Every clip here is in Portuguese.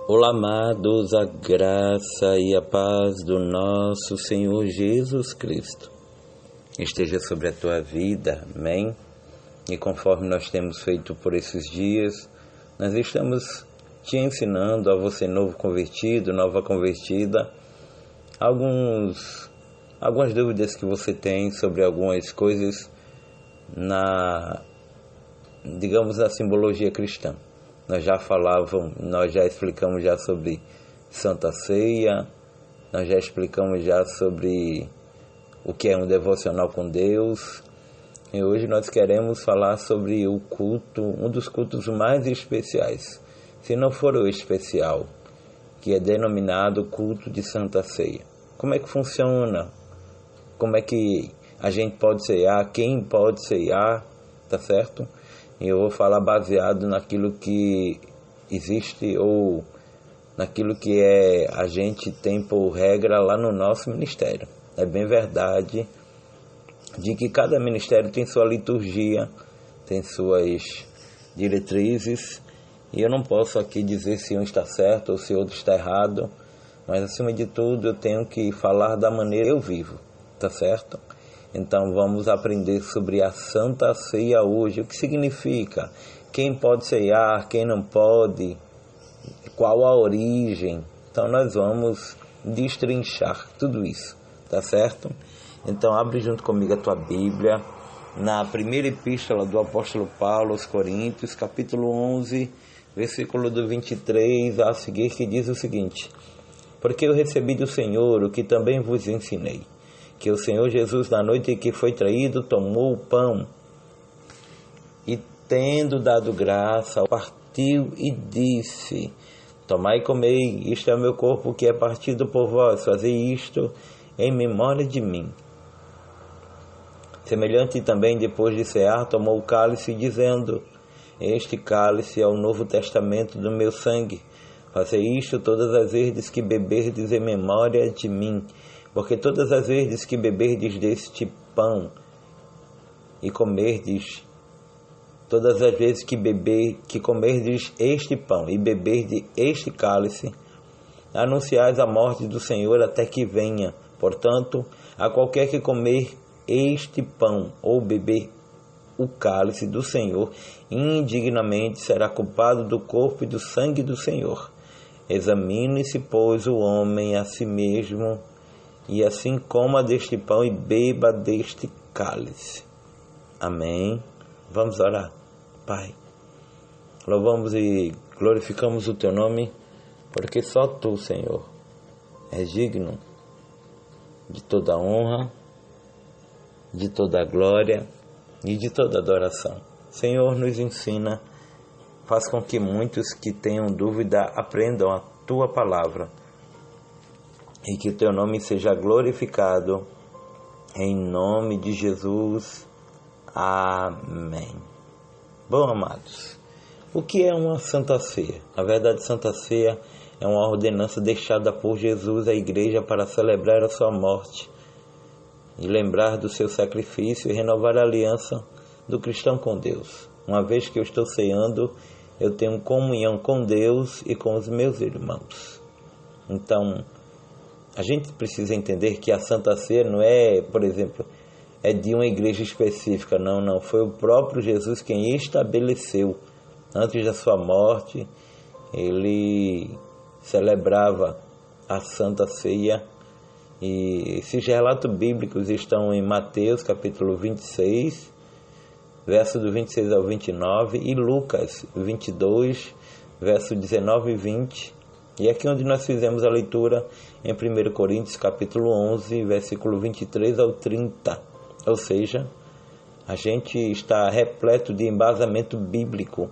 Olá, amados, a graça e a paz do nosso Senhor Jesus Cristo esteja sobre a tua vida, amém? E conforme nós temos feito por esses dias, nós estamos te ensinando a você novo convertido, nova convertida, algumas dúvidas que você tem sobre algumas coisas na simbologia cristã. Nós já explicamos sobre Santa Ceia, nós já explicamos sobre o que é um devocional com Deus, e hoje nós queremos falar sobre o culto, um dos cultos mais especiais, se não for o especial, que é denominado culto de Santa Ceia. Como é que funciona? Como é que a gente pode ceiar? Quem pode ceiar? Tá certo? E eu vou falar baseado naquilo que existe ou naquilo que a gente tem por regra lá no nosso ministério. É bem verdade de que cada ministério tem sua liturgia, tem suas diretrizes, e eu não posso aqui dizer se um está certo ou se outro está errado, mas acima de tudo eu tenho que falar da maneira que eu vivo, tá certo? Então vamos aprender sobre a Santa Ceia hoje, o que significa, quem pode ceiar, quem não pode, qual a origem. Então nós vamos destrinchar tudo isso, tá certo? Então abre junto comigo a tua Bíblia, na primeira epístola do apóstolo Paulo aos Coríntios, capítulo 11, versículo do 23 a seguir, que diz o seguinte: porque eu recebi do Senhor o que também vos ensinei, que o Senhor Jesus, na noite em que foi traído, tomou o pão e, tendo dado graça, partiu e disse: tomai e comei, isto é o meu corpo que é partido por vós, fazei isto em memória de mim. Semelhante também, depois de cear, tomou o cálice, dizendo: este cálice é o novo testamento do meu sangue, fazei isto todas as vezes que beberdes em memória de mim. Porque todas as vezes que beberdes deste pão e comerdes, todas as vezes que comerdes este pão e beberdes este cálice, anunciais a morte do Senhor até que venha. Portanto, a qualquer que comer este pão ou beber o cálice do Senhor indignamente será culpado do corpo e do sangue do Senhor. Examine-se, pois, o homem a si mesmo, e assim coma deste pão e beba deste cálice. Amém. Vamos orar. Pai, louvamos e glorificamos o teu nome, porque só tu, Senhor, és digno de toda honra, de toda glória e de toda adoração. Senhor, nos ensina, faz com que muitos que tenham dúvida aprendam a tua palavra, e que o teu nome seja glorificado, em nome de Jesus. Amém. Bom, amados, o que é uma Santa Ceia? Na verdade, Santa Ceia é uma ordenança deixada por Jesus à igreja para celebrar a sua morte e lembrar do seu sacrifício e renovar a aliança do cristão com Deus. Uma vez que eu estou ceando, eu tenho comunhão com Deus e com os meus irmãos. Então, a gente precisa entender que a Santa Ceia não é, por exemplo, é de uma igreja específica, não. Foi o próprio Jesus quem estabeleceu. Antes da sua morte, ele celebrava a Santa Ceia. E esses relatos bíblicos estão em Mateus, capítulo 26, verso do 26 ao 29, e Lucas 22, verso 19 e 20. E aqui onde nós fizemos a leitura em 1 Coríntios capítulo 11, versículo 23 ao 30. Ou seja, a gente está repleto de embasamento bíblico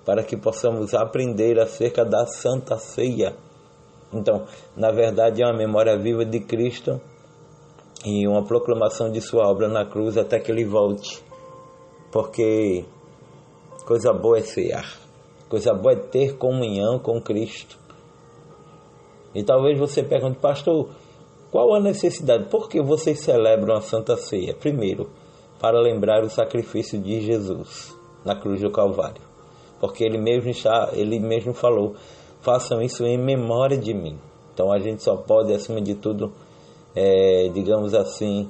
para que possamos aprender acerca da Santa Ceia. Então, na verdade, é uma memória viva de Cristo e uma proclamação de sua obra na cruz até que ele volte. Porque coisa boa é cear, coisa boa é ter comunhão com Cristo. E talvez você pergunte: pastor, qual a necessidade? Por que vocês celebram a Santa Ceia? Primeiro, para lembrar o sacrifício de Jesus na cruz do Calvário. Porque ele mesmo falou: façam isso em memória de mim. Então a gente só pode, acima de tudo, digamos assim,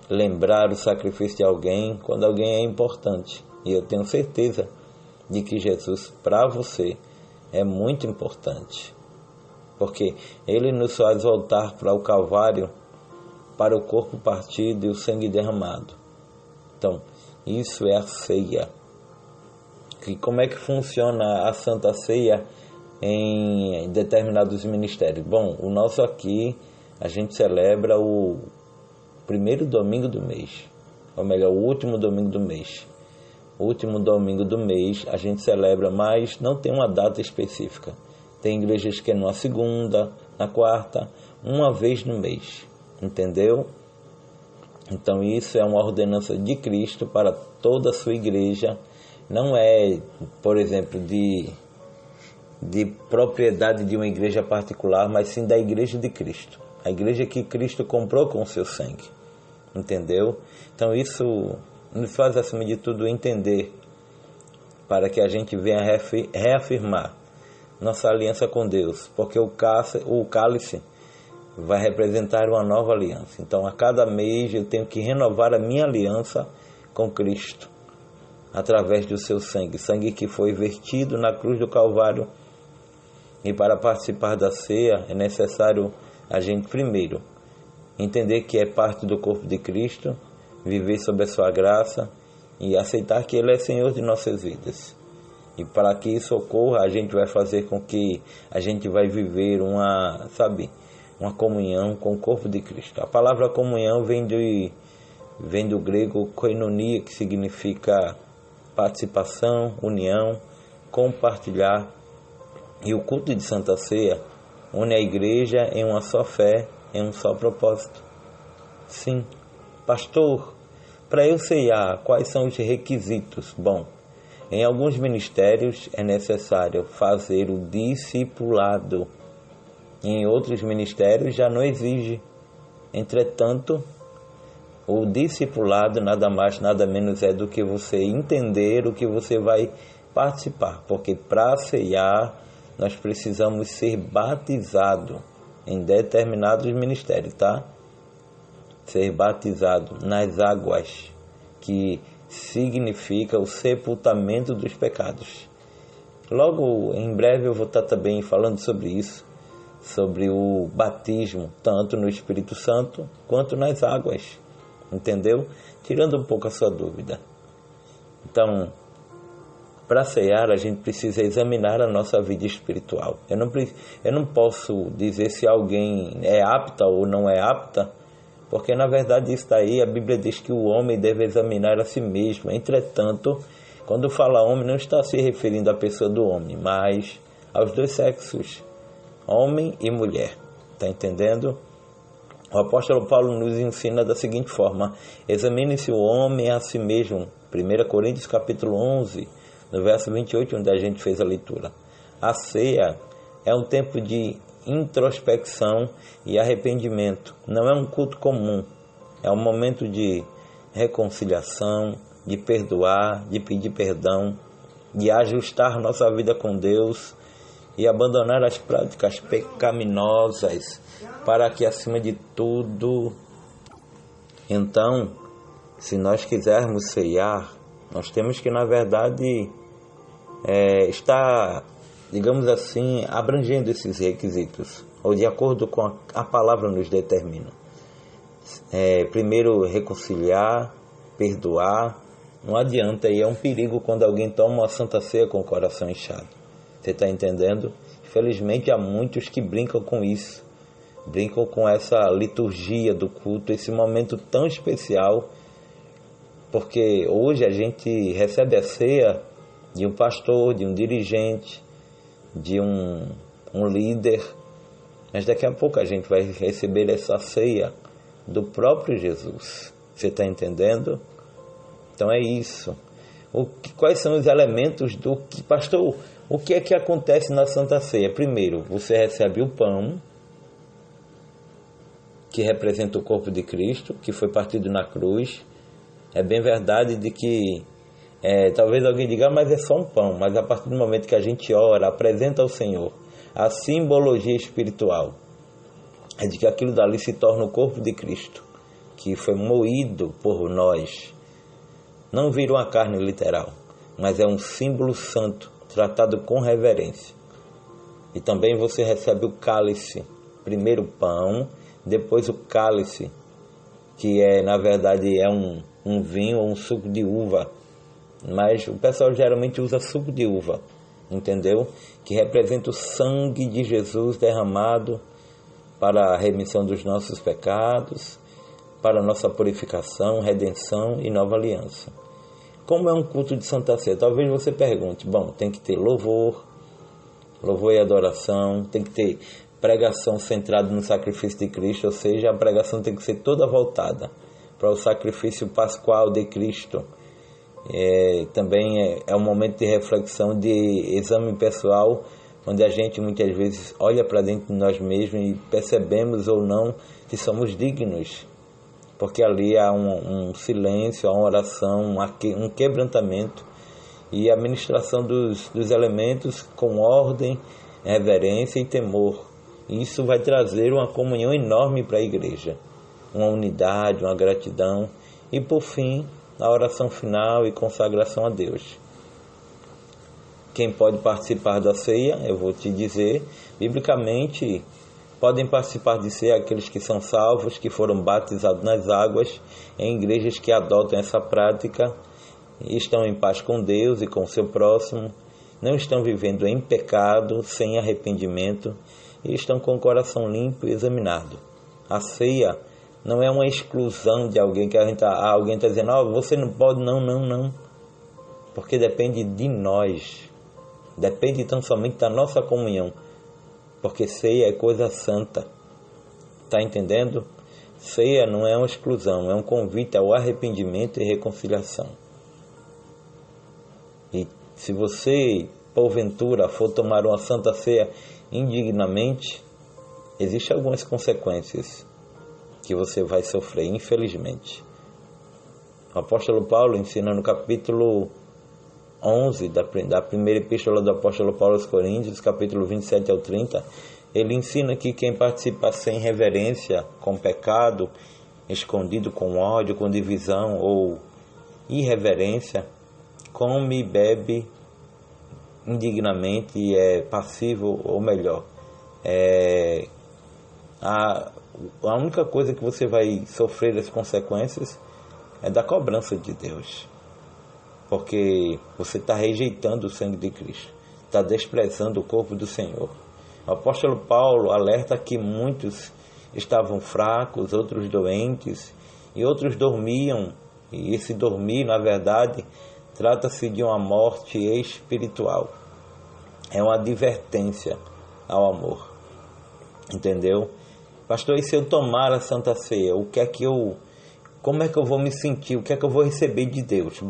lembrar o sacrifício de alguém quando alguém é importante. E eu tenho certeza de que Jesus, para você, é muito importante. Porque Ele nos faz voltar para o Calvário, para o corpo partido e o sangue derramado. Então, isso é a ceia. E como é que funciona a Santa Ceia em determinados ministérios? Bom, o nosso aqui, a gente celebra o primeiro domingo do mês. Ou melhor, o último domingo do mês. O último domingo do mês a gente celebra, mas não tem uma data específica. Tem igrejas que é na segunda, na quarta, uma vez no mês. Entendeu? Então isso é uma ordenança de Cristo para toda a sua igreja. Não é, por exemplo, de propriedade de uma igreja particular, mas sim da igreja de Cristo. A igreja que Cristo comprou com o seu sangue. Entendeu? Então isso nos faz, acima de tudo, entender, para que a gente venha reafirmar nossa aliança com Deus, porque o cálice vai representar uma nova aliança. Então, a cada mês eu tenho que renovar a minha aliança com Cristo, através do seu sangue, sangue que foi vertido na cruz do Calvário. E para participar da ceia é necessário a gente primeiro entender que é parte do corpo de Cristo, viver sob a sua graça e aceitar que Ele é Senhor de nossas vidas. E para que isso ocorra, a gente vai fazer com que a gente vai viver uma comunhão com o corpo de Cristo. A palavra comunhão vem do grego koinonia, que significa participação, união, compartilhar. E o culto de Santa Ceia une a igreja em uma só fé, em um só propósito. Sim, pastor, para eu ceiar, quais são os requisitos? Bom, em alguns ministérios é necessário fazer o discipulado. Em outros ministérios já não exige. Entretanto, o discipulado nada mais, nada menos é do que você entender o que você vai participar. Porque para ceiar, nós precisamos ser batizados em determinados ministérios, tá? Ser batizado nas águas, que significa o sepultamento dos pecados. Logo, em breve eu vou estar também falando sobre isso, sobre o batismo, tanto no Espírito Santo quanto nas águas, entendeu? Tirando um pouco a sua dúvida. Então, para ceiar, a gente precisa examinar a nossa vida espiritual. Eu não posso dizer se alguém é apta ou não é apta, porque na verdade isso daí, a Bíblia diz que o homem deve examinar a si mesmo. Entretanto, quando fala homem, não está se referindo à pessoa do homem, mas aos dois sexos, homem e mulher. Está entendendo? O apóstolo Paulo nos ensina da seguinte forma: examine-se o homem a si mesmo. 1 Coríntios capítulo 11, no verso 28, onde a gente fez a leitura. A ceia é um tempo de introspecção e arrependimento. Não é um culto comum. É um momento de reconciliação, de perdoar, de pedir perdão, de ajustar nossa vida com Deus e abandonar as práticas pecaminosas, para que, acima de tudo, então, se nós quisermos ceiar, nós temos que, na verdade, estar, digamos assim, abrangendo esses requisitos, ou de acordo com a palavra nos determina. Primeiro, reconciliar, perdoar. Não adianta, e é um perigo quando alguém toma uma Santa Ceia com o coração inchado. Você está entendendo? Infelizmente, há muitos que brincam com isso. Brincam com essa liturgia do culto, esse momento tão especial, porque hoje a gente recebe a ceia de um pastor, de um dirigente, de um líder, mas daqui a pouco a gente vai receber essa ceia do próprio Jesus. Você está entendendo? Então é isso. Quais são os elementos do que, pastor? O que é que acontece na Santa Ceia? Primeiro, você recebe o pão, que representa o corpo de Cristo, que foi partido na cruz. É bem verdade de que talvez alguém diga, mas é só um pão. Mas a partir do momento que a gente ora, apresenta ao Senhor A simbologia espiritual é de que aquilo dali se torna o corpo de Cristo, que foi moído por nós. Não vira uma carne literal, mas é um símbolo santo, tratado com reverência. E também você recebe o cálice, primeiro o pão, depois o cálice, que na verdade é um vinho ou um suco de uva, mas o pessoal geralmente usa suco de uva, entendeu? Que representa o sangue de Jesus derramado para a remissão dos nossos pecados, para a nossa purificação, redenção e nova aliança. Como é um culto de Santa Ceia? Talvez você pergunte, tem que ter louvor e adoração, tem que ter pregação centrada no sacrifício de Cristo, ou seja, a pregação tem que ser toda voltada para o sacrifício pascual de Cristo. Também é um momento de reflexão, de exame pessoal, onde a gente muitas vezes olha para dentro de nós mesmos e percebemos ou não que somos dignos, porque ali há um silêncio, há uma oração, um quebrantamento e a ministração dos elementos com ordem, reverência e temor. Isso vai trazer uma comunhão enorme para a igreja, uma unidade, uma gratidão e, por fim, a oração final e consagração a Deus. Quem pode participar da ceia, eu vou te dizer, biblicamente, podem participar de ceia aqueles que são salvos, que foram batizados nas águas, em igrejas que adotam essa prática, estão em paz com Deus e com o seu próximo, não estão vivendo em pecado, sem arrependimento, e estão com o coração limpo e examinado. A ceia não é uma exclusão de alguém, que alguém está dizendo, você não pode, não, porque depende de nós, depende tão somente da nossa comunhão, porque ceia é coisa santa, está entendendo? Ceia não é uma exclusão, é um convite ao arrependimento e reconciliação. E se você, porventura, for tomar uma santa ceia indignamente, existem algumas consequências que você vai sofrer, infelizmente. O apóstolo Paulo ensina no capítulo 11 da primeira epístola do apóstolo Paulo aos Coríntios, capítulo 27 ao 30, ele ensina que quem participa sem reverência, com pecado, escondido com ódio, com divisão ou irreverência, come e bebe indignamente e é passivo, ou melhor, a única coisa que você vai sofrer as consequências é da cobrança de Deus, porque você está rejeitando o sangue de Cristo, está desprezando o corpo do Senhor. O apóstolo Paulo alerta que muitos estavam fracos, outros doentes e outros dormiam, e esse dormir, na verdade, trata-se de uma morte espiritual. É uma advertência ao amor. Entendeu? Pastor, e se eu tomar a Santa Ceia, como é que eu vou me sentir? O que é que eu vou receber de Deus?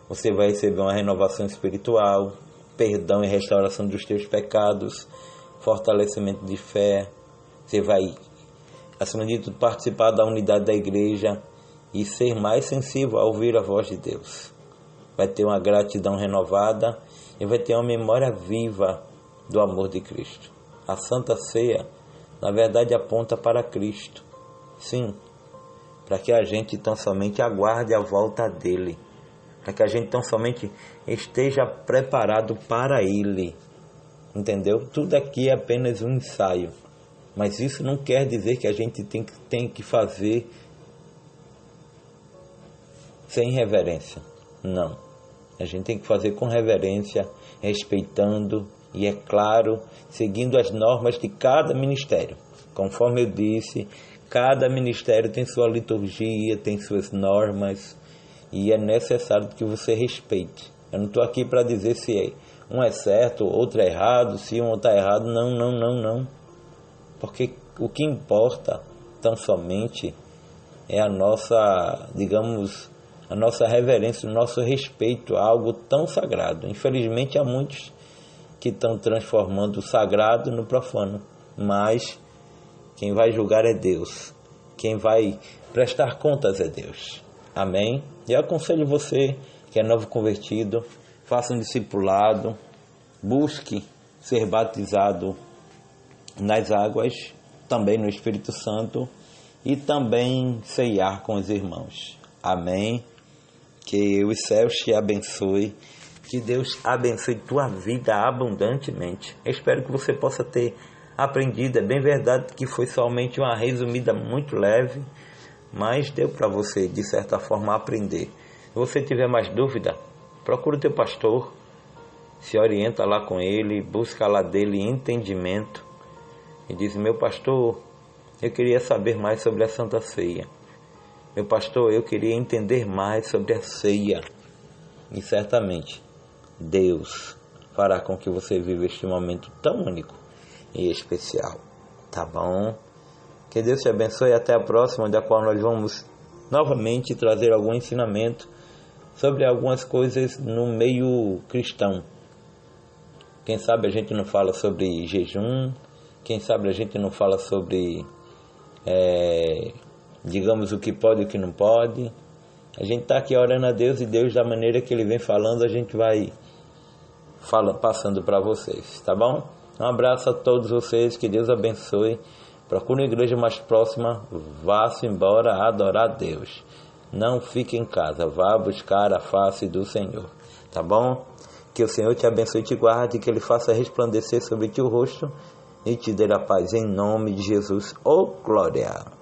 Você vai receber uma renovação espiritual, perdão e restauração dos teus pecados, fortalecimento de fé. Você vai, acima de tudo, participar da unidade da igreja e ser mais sensível a ouvir a voz de Deus. Vai ter uma gratidão renovada e vai ter uma memória viva do amor de Cristo. A Santa Ceia, na verdade, aponta para Cristo. Sim, para que a gente tão somente aguarde a volta dele. Para que a gente tão somente esteja preparado para ele. Entendeu? Tudo aqui é apenas um ensaio. Mas isso não quer dizer que a gente tem que fazer sem reverência. Não. A gente tem que fazer com reverência, respeitando e, é claro, seguindo as normas de cada ministério. Conforme eu disse, cada ministério tem sua liturgia, tem suas normas e é necessário que você respeite. Eu não estou aqui para dizer se um é certo, outro é errado, se um está errado. Não. Porque o que importa tão somente é a nossa, a nossa reverência, o nosso respeito a algo tão sagrado. Infelizmente há muitos que estão transformando o sagrado no profano, mas quem vai julgar é Deus, quem vai prestar contas é Deus. Amém? E eu aconselho você que é novo convertido, faça um discipulado, busque ser batizado nas águas, também no Espírito Santo, e também ceiar com os irmãos. Amém? Que os céus te abençoe, que Deus abençoe tua vida abundantemente. Eu espero que você possa ter aprendido. É bem verdade que foi somente uma resumida muito leve, mas deu para você, de certa forma, aprender. Se você tiver mais dúvida, procura o teu pastor, se orienta lá com ele, busca lá dele entendimento e diz: meu pastor, eu queria saber mais sobre a Santa Ceia. Meu pastor, eu queria entender mais sobre a ceia. E certamente Deus fará com que você viva este momento tão único e especial. Tá bom? Que Deus te abençoe. Até a próxima, da qual nós vamos novamente trazer algum ensinamento sobre algumas coisas no meio cristão. Quem sabe a gente não fala sobre jejum, quem sabe a gente não fala sobre, digamos, o que pode e o que não pode. A gente está aqui orando a Deus, e Deus, da maneira que Ele vem falando, a gente vai passando para vocês, tá bom? Um abraço a todos vocês, que Deus abençoe. Procure uma igreja mais próxima, vá-se embora adorar a Deus. Não fique em casa, vá buscar a face do Senhor, tá bom? Que o Senhor te abençoe e te guarde, que Ele faça resplandecer sobre ti o rosto e te dê a paz, em nome de Jesus. Oh, glória!